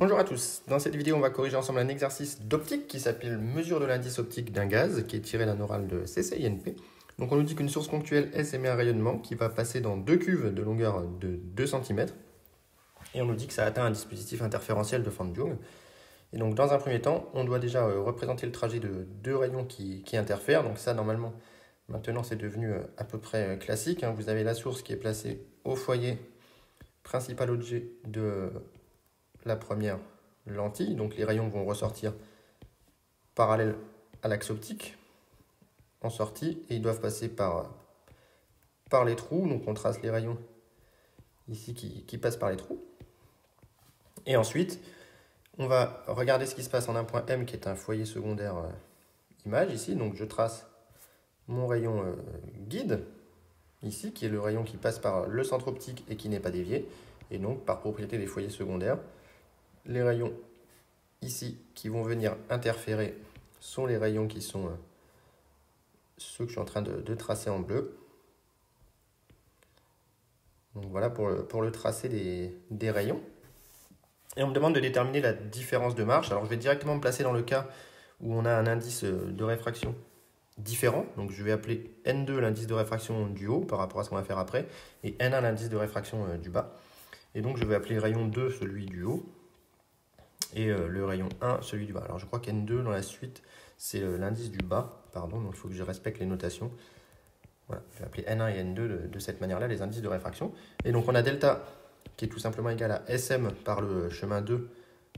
Bonjour à tous, dans cette vidéo on va corriger ensemble un exercice d'optique qui s'appelle mesure de l'indice optique d'un gaz qui est tiré d'un oral de CCINP. Donc on nous dit qu'une source ponctuelle S émet un rayonnement qui va passer dans deux cuves de longueur de 2 cm et on nous dit que ça atteint un dispositif interférentiel de Van Jung. Et donc dans un premier temps on doit déjà représenter le trajet de deux rayons qui interfèrent. Donc ça normalement maintenant c'est devenu à peu près classique. Vous avez la source qui est placée au foyer principal objet de la première lentille, donc les rayons vont ressortir parallèles à l'axe optique en sortie et ils doivent passer par les trous, donc on trace les rayons ici qui passent par les trous. Et ensuite, on va regarder ce qui se passe en un point M qui est un foyer secondaire image ici, donc je trace mon rayon guide ici qui est le rayon qui passe par le centre optique et qui n'est pas dévié, et donc par propriété des foyers secondaires, les rayons ici qui vont venir interférer sont les rayons qui sont ceux que je suis en train de tracer en bleu. Donc voilà pour le tracé des rayons. Et on me demande de déterminer la différence de marche. Alors je vais directement me placer dans le cas où on a un indice de réfraction différent. Donc je vais appeler N2 l'indice de réfraction du haut par rapport à ce qu'on va faire après, et N1 l'indice de réfraction du bas. Et donc je vais appeler rayon 2 celui du haut, et le rayon 1 celui du bas. Alors je crois qu'N2 dans la suite c'est l'indice du bas, pardon, donc il faut que je respecte les notations. Voilà, je vais appeler N1 et N2 de cette manière-là, les indices de réfraction. Et donc on a delta qui est tout simplement égal à SM par le chemin 2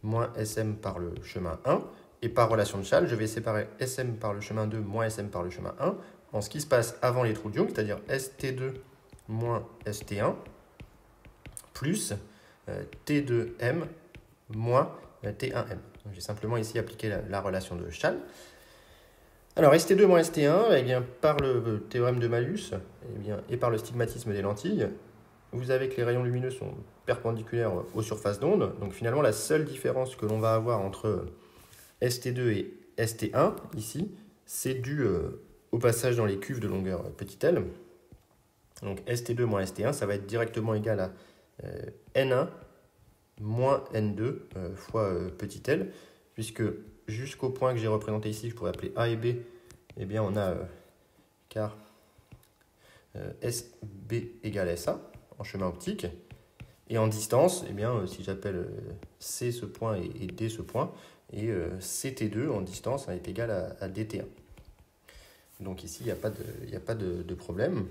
moins SM par le chemin 1. Et par relation de Schall, je vais séparer SM par le chemin 2 moins SM par le chemin 1 en ce qui se passe avant les trous de Young, c'est-à-dire ST2 moins ST1 plus T2M moins T1M. J'ai simplement ici appliqué la relation de Schall. Alors ST2 moins ST1, eh bien, par le théorème de Malus et par le stigmatisme des lentilles, vous avez que les rayons lumineux sont perpendiculaires aux surfaces d'onde. Donc finalement, la seule différence que l'on va avoir entre ST2 et ST1, ici, c'est dû au passage dans les cuves de longueur petit l. Donc ST2 moins ST1, ça va être directement égal à N1 moins N2 fois petit l, puisque jusqu'au point que j'ai représenté ici, je pourrais appeler A et B, eh bien on a car SB égale SA en chemin optique, et en distance, eh bien, si j'appelle C ce point et D ce point, et CT2 en distance est égal à DT1. Donc ici, il n'y a pas de problème.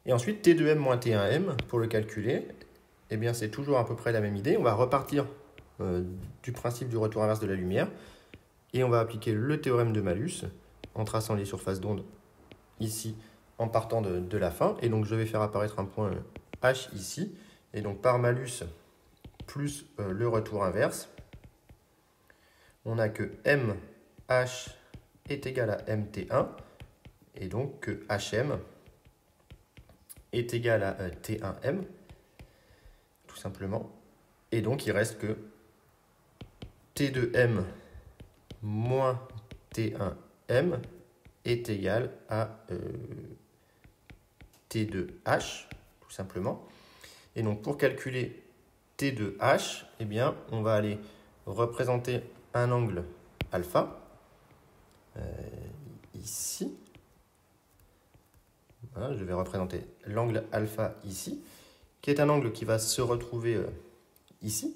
Et ensuite, T2M moins T1M, pour le calculer, eh bien, c'est toujours à peu près la même idée. On va repartir du principe du retour inverse de la lumière, et on va appliquer le théorème de Malus en traçant les surfaces d'onde ici, en partant de la fin. Et donc, je vais faire apparaître un point H ici, et donc par Malus plus le retour inverse, on a que MH est égal à MT1, et donc que HM est égal à T1M, tout simplement. Et donc il reste que T2M moins T1M est égal à T2H, tout simplement. Et donc pour calculer T2H, eh bien, on va aller représenter un angle alpha, ici. Voilà, je vais représenter l'angle alpha ici, qui est un angle qui va se retrouver ici,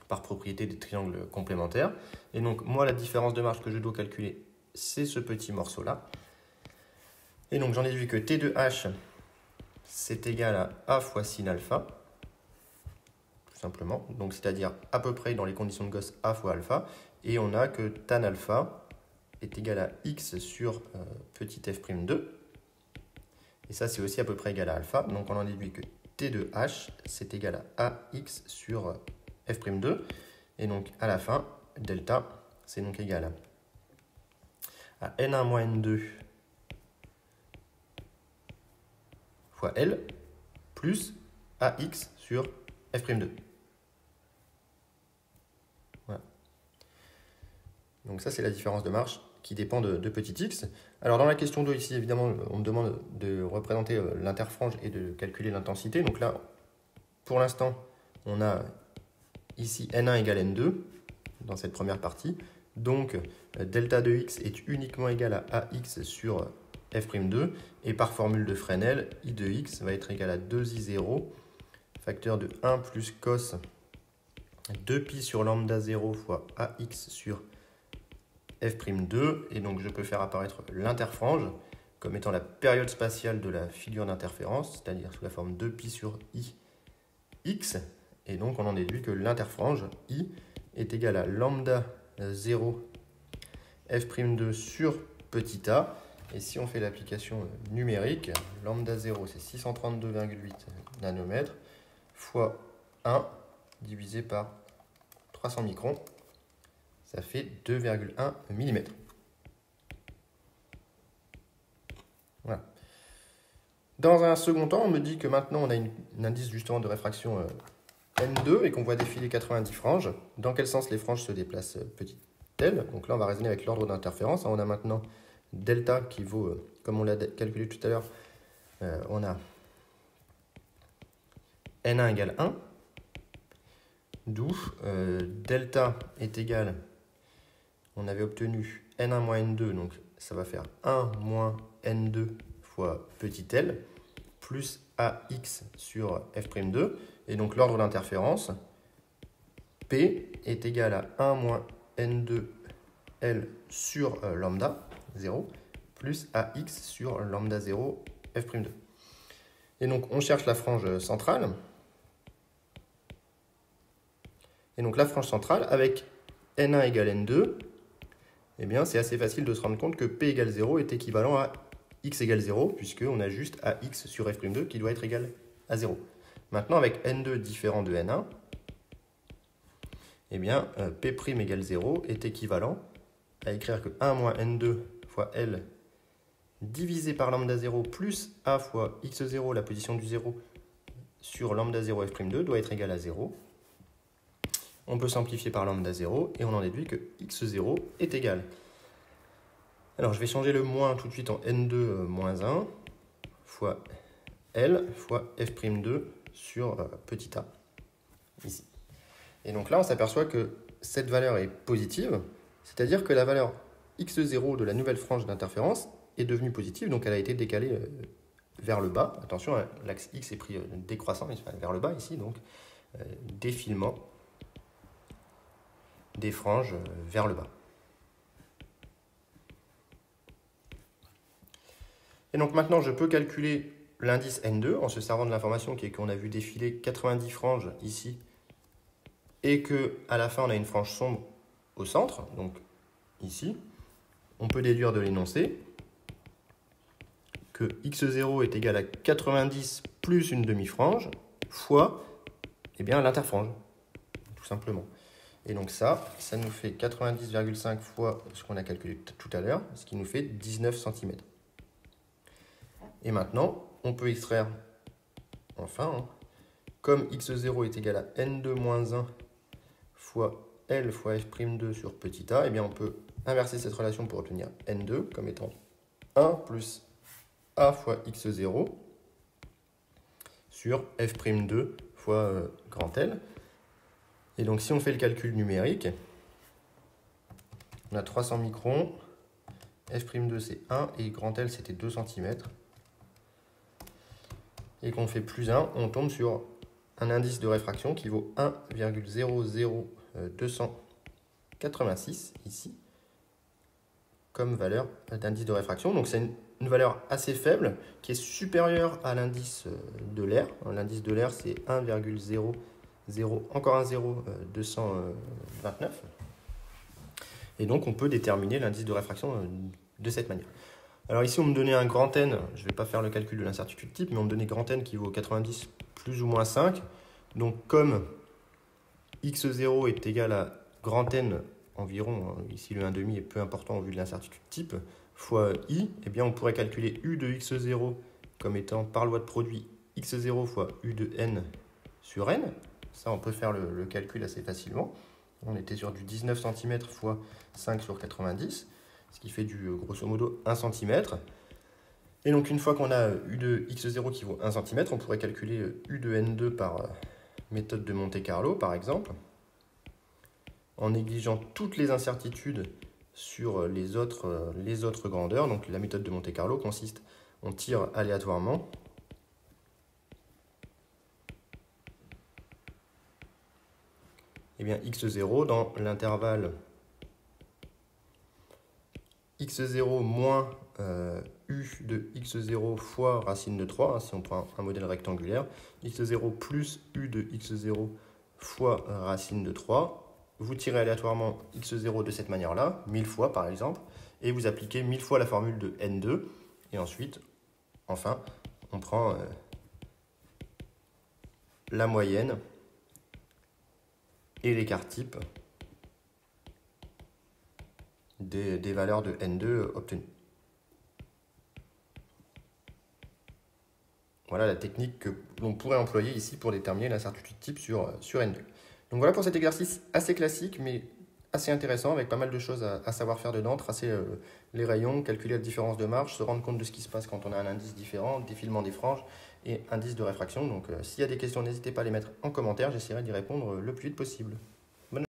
par propriété des triangles complémentaires. Et donc, moi, la différence de marge que je dois calculer, c'est ce petit morceau-là. Et donc, j'en ai vu que T2H, c'est égal à A fois sin alpha, tout simplement. Donc, c'est-à-dire à peu près dans les conditions de Gauss, A fois alpha. Et on a que tan alpha est égal à X sur petit f'2. Et ça, c'est aussi à peu près égal à alpha. Donc, on en déduit que T2H, c'est égal à AX sur f'2. Et donc, à la fin, delta, c'est donc égal à N1 moins N2 fois L plus AX sur f'2. Voilà. Donc ça, c'est la différence de marche qui dépend de petit x. Alors dans la question 2, ici, évidemment, on me demande de représenter l'interfrange et de calculer l'intensité. Donc là, pour l'instant, on a ici N1 égale N2 dans cette première partie. Donc, delta de x est uniquement égal à AX sur F'2. Et par formule de Fresnel, I de x va être égal à 2I0, facteur de 1 plus cos 2pi sur lambda 0 fois AX sur F'2. Et donc, je peux faire apparaître l'interfrange comme étant la période spatiale de la figure d'interférence, c'est-à-dire sous la forme 2pi sur I x. Et donc, on en déduit que l'interfrange I est égal à lambda 0 F'2 sur petit a. Et si on fait l'application numérique, lambda 0, c'est 632,8 nanomètres fois 1 divisé par 300 microns. Ça fait 2,1 mm. Voilà. Dans un second temps, on me dit que maintenant on a un indice justement de réfraction N2 et qu'on voit défiler 90 franges. Dans quel sens les franges se déplacent petit l? Donc là, on va raisonner avec l'ordre d'interférence. On a maintenant delta qui vaut, comme on l'a calculé tout à l'heure, on a N1 égale 1, d'où delta est égal, on avait obtenu N1 moins N2, donc ça va faire 1 moins N2 fois petit l, plus AX sur F'2, et donc l'ordre d'interférence, P est égal à 1 moins N2L sur lambda 0, plus AX sur lambda 0 F'2. Et donc on cherche la frange centrale. Et donc la frange centrale, avec N1 égale N2, eh bien c'est assez facile de se rendre compte que P égale 0 est équivalent à X égale 0, puisqu'on a juste AX sur F'2 qui doit être égal à 0. Maintenant, avec N2 différent de N1, eh bien, P' égale 0 est équivalent à écrire que 1 moins N2 fois L divisé par lambda 0 plus A fois X0, la position du 0, sur lambda 0 F'2 doit être égal à 0. On peut simplifier par lambda 0 et on en déduit que X0 est égal. Alors, je vais changer le moins tout de suite en N2 moins 1 fois L fois F'2 sur petit a, ici. Et donc là, on s'aperçoit que cette valeur est positive, c'est-à-dire que la valeur X0 de la nouvelle frange d'interférence est devenue positive, donc elle a été décalée vers le bas. Attention, l'axe X est pris décroissant vers le bas ici, donc défilement des franges vers le bas. Et donc maintenant, je peux calculer l'indice N2 en se servant de l'information qui est qu'on a vu défiler 90 franges ici et qu'à la fin, on a une frange sombre au centre, donc ici. On peut déduire de l'énoncé que X0 est égal à 90 plus une demi-frange fois l'interfrange, tout simplement. Et donc ça nous fait 90,5 fois ce qu'on a calculé tout à l'heure, ce qui nous fait 19 cm. Et maintenant, on peut extraire, enfin, comme X0 est égal à N2 moins 1 fois L fois F'2 sur petit a, eh bien on peut inverser cette relation pour obtenir N2 comme étant 1 plus A fois X0 sur F'2 fois grand L. Et donc si on fait le calcul numérique, on a 300 microns, F'2 c'est 1 et grand L c'était 2 cm. Et qu'on fait plus 1, on tombe sur un indice de réfraction qui vaut 1,00286 ici, comme valeur d'indice de réfraction. Donc c'est une valeur assez faible qui est supérieure à l'indice de l'air. L'indice de l'air c'est 1,00, encore un 0, 229. Et donc on peut déterminer l'indice de réfraction de cette manière. Alors ici, on me donnait un grand N, je ne vais pas faire le calcul de l'incertitude type, mais on me donnait grand N qui vaut 90 plus ou moins 5. Donc comme X0 est égal à grand N environ, ici le 1,5 est peu important au vu de l'incertitude type, fois I, eh bien on pourrait calculer U de X0 comme étant par loi de produit X0 fois U de N sur N. Ça, on peut faire le calcul assez facilement. On était sur du 19 cm fois 5 sur 90. Ce qui fait du grosso modo 1 cm. Et donc une fois qu'on a U de X0 qui vaut 1 cm, on pourrait calculer U de N2 par méthode de Monte Carlo par exemple. en négligeant toutes les incertitudes sur les autres grandeurs. Donc la méthode de Monte-Carlo consiste, on tire aléatoirement. Et bien x0 dans l'intervalle x0 moins u de x0 fois racine de 3, hein, si on prend un modèle rectangulaire, x0 plus u de x0 fois racine de 3. Vous tirez aléatoirement x0 de cette manière-là, 1000 fois par exemple, et vous appliquez 1000 fois la formule de n2, et ensuite, enfin, on prend la moyenne et l'écart type des valeurs de n2 obtenues. Voilà la technique que l'on pourrait employer ici pour déterminer l'incertitude type sur n2. Donc voilà pour cet exercice assez classique, mais assez intéressant, avec pas mal de choses à savoir faire dedans, tracer les rayons, calculer la différence de marge, se rendre compte de ce qui se passe quand on a un indice différent, défilement des franges et indice de réfraction. Donc s'il y a des questions, n'hésitez pas à les mettre en commentaire, j'essaierai d'y répondre le plus vite possible.